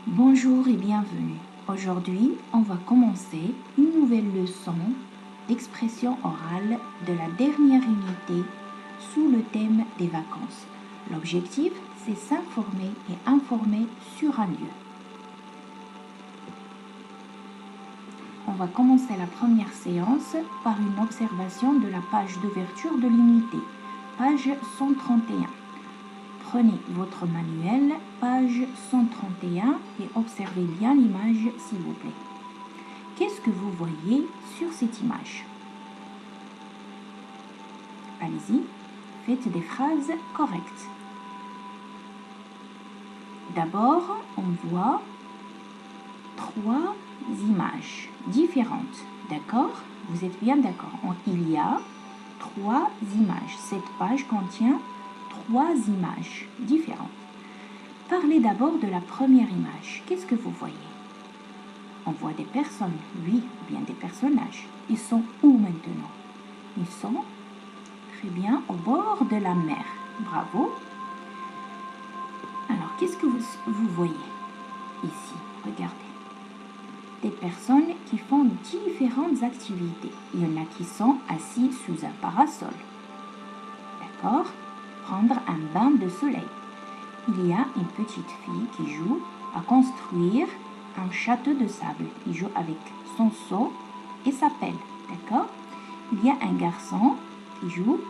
Bonjour et bienvenue. Aujourd'hui, on va commencer une nouvelle leçon d'expression orale de la dernière unité sous le thème des vacances. L'objectif, c'est s'informer et informer sur un lieu. On va commencer la première séance par une observation de la page d'ouverture de l'unité, page 131. Prenez votre manuel, page 131 et observez bien l'image s'il vous plaît. Qu'est-ce que vous voyez sur cette image? Allez-y, faites des phrases correctes. D'abord, on voit 3 images différentes. D'accord? Vous êtes bien d'accord? Il y a 3 images. Cette page contient 3 images différentes. Parlez d'abord de la première image. Qu'est-ce que vous voyez? On voit des personnes, oui, ou bien des personnages. Ils sont où maintenant? Ils sont très bien au bord de la mer. Bravo. Alors, qu'est-ce que vous voyez ici? Regardez. Des personnes qui font différentes activités. Il y en a qui sont assis sous un parasol. D'accord? Prendre un bain de soleil. Il y a une petite fille qui joue à construire un château de sable. Il joue avec son seau et sa pelle. D'accord? Il y a un garçon qui joue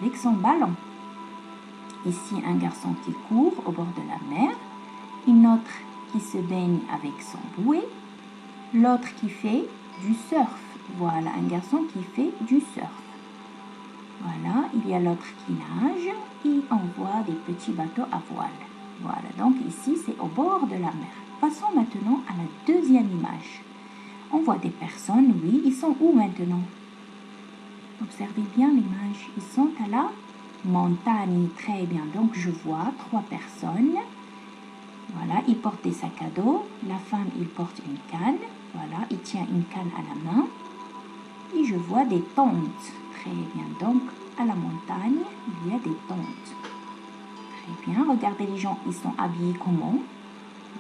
avec son ballon. Ici, un garçon qui court au bord de la mer. Une autre qui se baigne avec son bouée. L'autre qui fait du surf. Voilà, un garçon qui fait du surf. Voilà, il y a l'autre qui nage et on voit des petits bateaux à voile. Voilà, donc ici, c'est au bord de la mer. Passons maintenant à la deuxième image. On voit des personnes, oui, ils sont où maintenant? Observez bien l'image. Ils sont à la montagne, très bien. Donc, je vois 3 personnes. Voilà, ils portent des sacs à dos. La femme, il porte une canne. Voilà, il tient une canne à la main. Et je vois des tentes. Très bien. Donc, à la montagne, il y a des tentes. Très bien. Regardez les gens, ils sont habillés comment?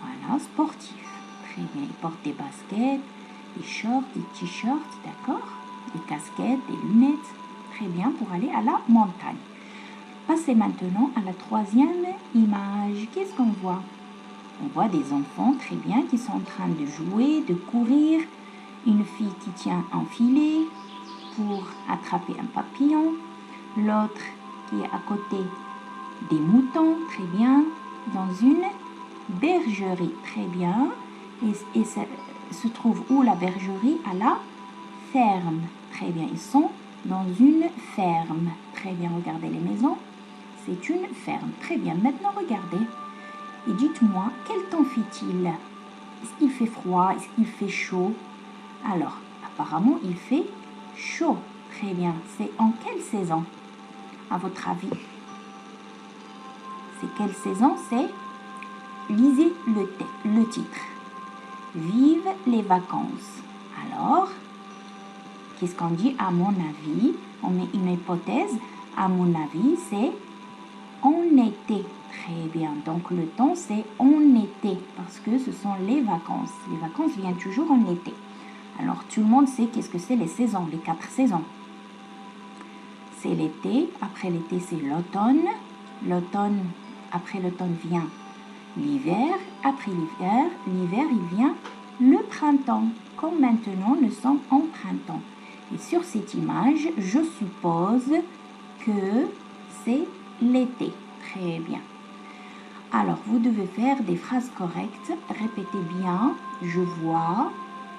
Voilà, sportifs. Très bien. Ils portent des baskets, des shorts, des t-shirts, d'accord? Des casquettes, des lunettes. Très bien, pour aller à la montagne. Passez maintenant à la troisième image. Qu'est-ce qu'on voit? On voit des enfants, très bien, qui sont en train de jouer, de courir. Une fille qui tient un filet pour attraper un papillon. L'autre qui est à côté des moutons, très bien, dans une bergerie, très bien. Et se trouve où la bergerie? À la ferme, très bien. Ils sont dans une ferme, très bien. Regardez les maisons, c'est une ferme, très bien. Maintenant, regardez et dites-moi, quel temps fait-il? Est-ce qu'il fait froid? Est-ce qu'il fait chaud? Alors, apparemment, il fait chaud. Très bien. C'est en quelle saison, à votre avis? C'est quelle saison? C'est, lisez le titre. Vive les vacances. Alors, qu'est-ce qu'on dit? À mon avis, on met une hypothèse. À mon avis, c'est en été. Très bien. Donc, le temps, c'est en été parce que ce sont les vacances. Les vacances viennent toujours en été. Alors, tout le monde sait qu'est-ce que c'est les saisons, les 4 saisons. C'est l'été. Après l'été, c'est l'automne. L'automne, après l'automne vient l'hiver. Après l'hiver, il vient le printemps. Comme maintenant, nous sommes en printemps. Et sur cette image, je suppose que c'est l'été. Très bien. Alors, vous devez faire des phrases correctes. Répétez bien. Je vois,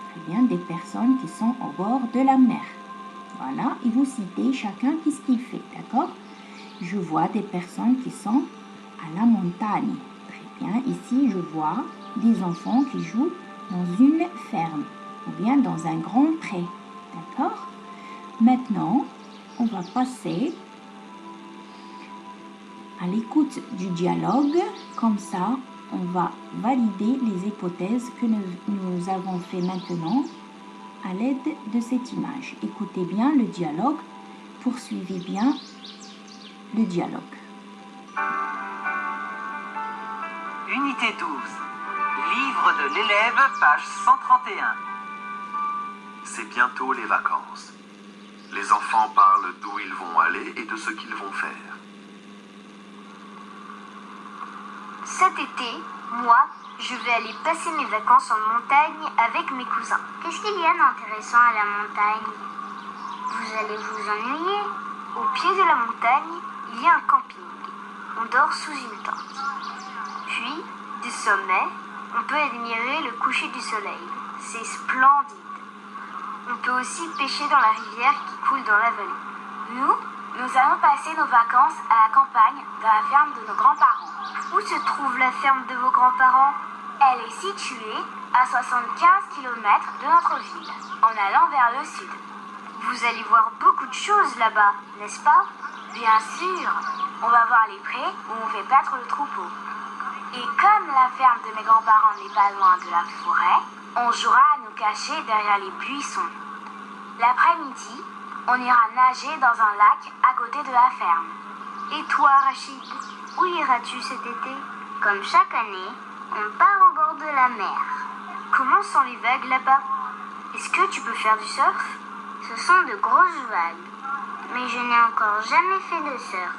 très bien, des personnes qui sont au bord de la mer. Voilà. Et vous citez chacun qu'est-ce qu'il fait. D'accord? Je vois des personnes qui sont à la montagne. Très bien. Ici, je vois des enfants qui jouent dans une ferme ou bien dans un grand pré. D'accord? Maintenant, on va passer à l'écoute du dialogue. Comme ça, on va valider les hypothèses que nous avons fait maintenant à l'aide de cette image. Écoutez bien le dialogue, poursuivez bien le dialogue. Unité 12. Livre de l'élève, page 131. C'est bientôt les vacances. Les enfants parlent d'où ils vont aller et de ce qu'ils vont faire. Cet été, moi, je vais aller passer mes vacances en montagne avec mes cousins. Qu'est-ce qu'il y a d'intéressant à la montagne? Vous allez vous ennuyer. Au pied de la montagne, il y a un camping. On dort sous une tente. Puis, du sommet, on peut admirer le coucher du soleil. C'est splendide. On peut aussi pêcher dans la rivière qui coule dans la vallée. Nous allons passer nos vacances à la campagne, dans la ferme de nos grands-parents. Où se trouve la ferme de vos grands-parents? Elle est située à 75 km de notre ville, en allant vers le sud. Vous allez voir beaucoup de choses là-bas, n'est-ce pas? Bien sûr, on va voir les prés où on fait paître le troupeau. Et comme la ferme de mes grands-parents n'est pas loin de la forêt, on jouera à nous cacher derrière les buissons. L'après-midi, on ira nager dans un lac à côté de la ferme. Et toi, Rachid, où iras-tu cet été? Comme chaque année, on part au bord de la mer. Comment sont les vagues là-bas? Est-ce que tu peux faire du surf? Ce sont de grosses vagues, mais je n'ai encore jamais fait de surf.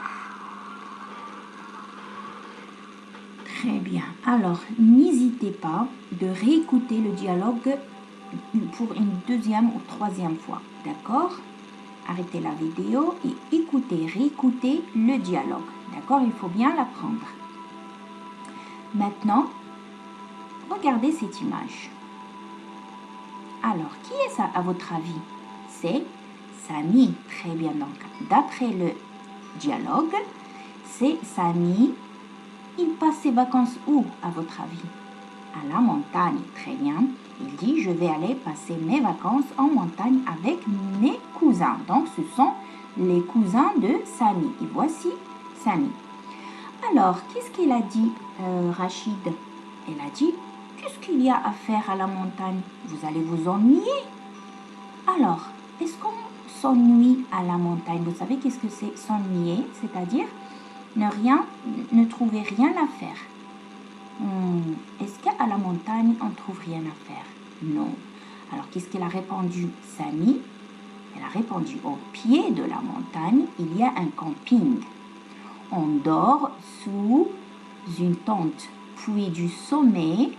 Très bien. Alors, n'hésitez pas de réécouter le dialogue pour une deuxième ou troisième fois. D'accord? Arrêtez la vidéo et réécoutez le dialogue. D'accord? Il faut bien l'apprendre. Maintenant, regardez cette image. Alors, qui est ça à votre avis? C'est Samy. Très bien. Donc, d'après le dialogue, c'est Samy. Il passe ses vacances où, à votre avis? À la montagne. Très bien. Il dit, je vais aller passer mes vacances en montagne avec mes cousins. Donc, ce sont les cousins de Samy. Et voici Samy. Alors, qu'est-ce qu'il a dit, Rachid? Elle a dit, qu'est-ce qu'il y a à faire à la montagne? Vous allez vous ennuyer. Alors, est-ce qu'on s'ennuie à la montagne? Vous savez qu'est-ce que c'est s'ennuyer? C'est-à-dire ne trouver rien à faire. Est-ce qu'à la montagne, on trouve rien à faire? Non. Alors, qu'est-ce qu'elle a répondu, Samy? Elle a répondu, au pied de la montagne, il y a un camping. On dort sous une tente. Puis du sommet,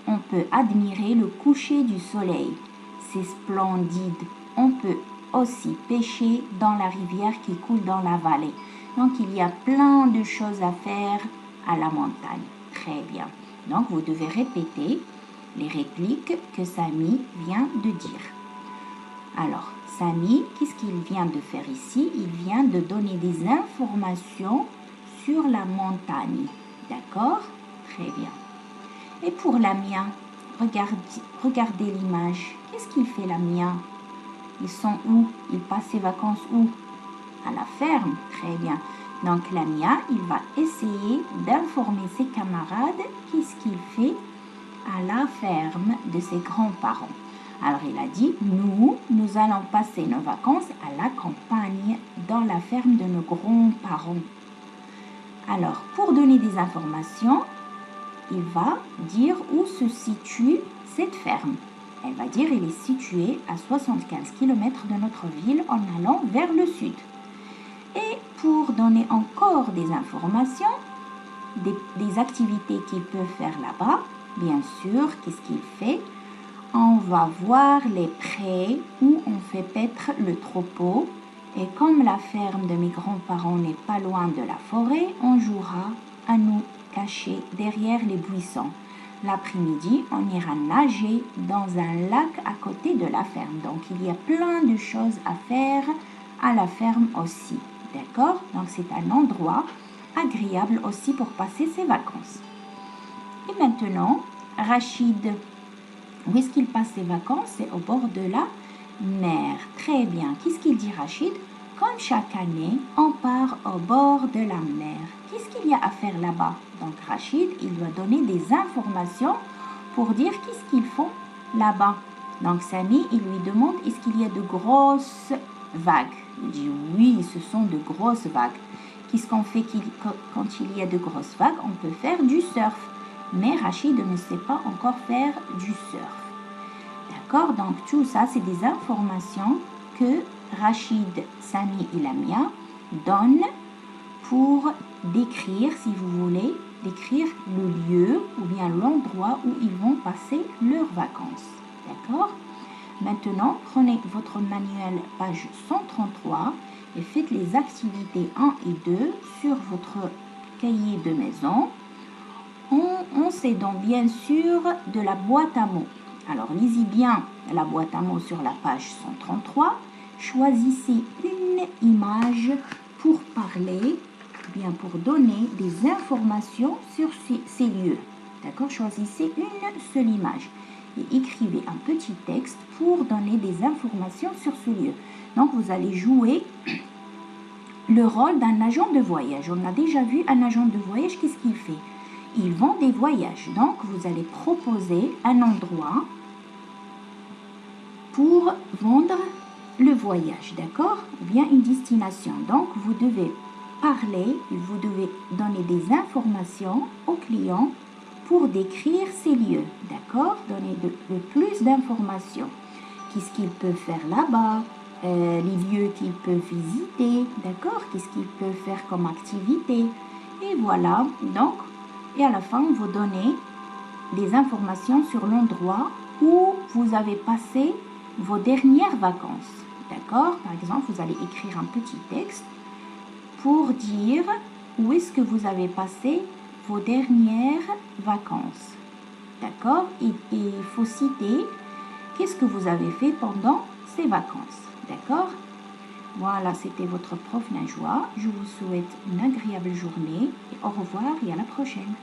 on peut admirer le coucher du soleil. C'est splendide. On peut aussi pêcher dans la rivière qui coule dans la vallée. Donc, il y a plein de choses à faire à la montagne. Très bien. Donc, vous devez répéter les répliques que Samy vient de dire. Alors, Samy, qu'est-ce qu'il vient de faire ici? Il vient de donner des informations sur la montagne. D'accord? Très bien. Et pour Lamia, regardez l'image. Qu'est-ce qu'il fait, Lamia? Ils sont où? Ils passent ses vacances où? À la ferme. Très bien. Donc, Lamia, il va essayer d'informer ses camarades qu'est-ce qu'il fait à la ferme de ses grands-parents. Alors, il a dit, nous allons passer nos vacances à la campagne, dans la ferme de nos grands-parents. Alors, pour donner des informations, il va dire où se situe cette ferme. Elle va dire, elle est située à 75 km de notre ville en allant vers le sud. Et pour donner encore des informations, des activités qu'il peut faire là-bas, bien sûr, qu'est-ce qu'il fait? On va voir les prés où on fait paître le troupeau. Et comme la ferme de mes grands-parents n'est pas loin de la forêt, on jouera à nous cacher derrière les buissons. L'après-midi, on ira nager dans un lac à côté de la ferme. Donc, il y a plein de choses à faire à la ferme aussi. D'accord? Donc, c'est un endroit agréable aussi pour passer ses vacances. Et maintenant, Rachid, où est-ce qu'il passe ses vacances? C'est au bord de la mer. Très bien. Qu'est-ce qu'il dit, Rachid? Comme chaque année, on part au bord de la mer. Qu'est-ce qu'il y a à faire là-bas? Donc, Rachid, il doit donner des informations pour dire qu'est-ce qu'ils font là-bas. Donc, Samy, il lui demande, est-ce qu'il y a de grosses vagues? Il dit, oui, ce sont de grosses vagues. Qu'est-ce qu'on fait quand il y a de grosses vagues? On peut faire du surf. mais Rachid ne sait pas encore faire du surf. D'accord? Donc tout ça, c'est des informations que Rachid, Sami et Lamia donnent pour décrire, si vous voulez, décrire le lieu ou bien l'endroit où ils vont passer leurs vacances. D'accord? Maintenant, prenez votre manuel page 133 et faites les activités 1 et 2 sur votre cahier de maison en s'aidant bien sûr de la boîte à mots. Alors, lisez bien la boîte à mots sur la page 133. Choisissez une image pour parler, bien pour donner des informations sur ces lieux. D'accord? Choisissez une seule image et écrivez un petit texte pour donner des informations sur ce lieu. Donc, vous allez jouer le rôle d'un agent de voyage. On a déjà vu un agent de voyage, qu'est-ce qu'il fait? Il vend des voyages. Donc, vous allez proposer un endroit pour vendre le voyage, d'accord? Ou bien une destination. Donc, vous devez parler, vous devez donner des informations aux clients pour décrire ces lieux, d'accord? Donner le plus d'informations. Qu'est-ce qu'ils peuvent faire là-bas? Les lieux qu'ils peuvent visiter, d'accord? Qu'est-ce qu'ils peuvent faire comme activité? Et voilà, donc, et à la fin, vous donnez des informations sur l'endroit où vous avez passé vos dernières vacances, d'accord? Par exemple, vous allez écrire un petit texte pour dire où est-ce que vous avez passé vos dernières vacances, d'accord? Et il faut citer qu'est-ce que vous avez fait pendant ces vacances, d'accord? Voilà, c'était votre prof Najwa. Je vous souhaite une agréable journée et au revoir et à la prochaine.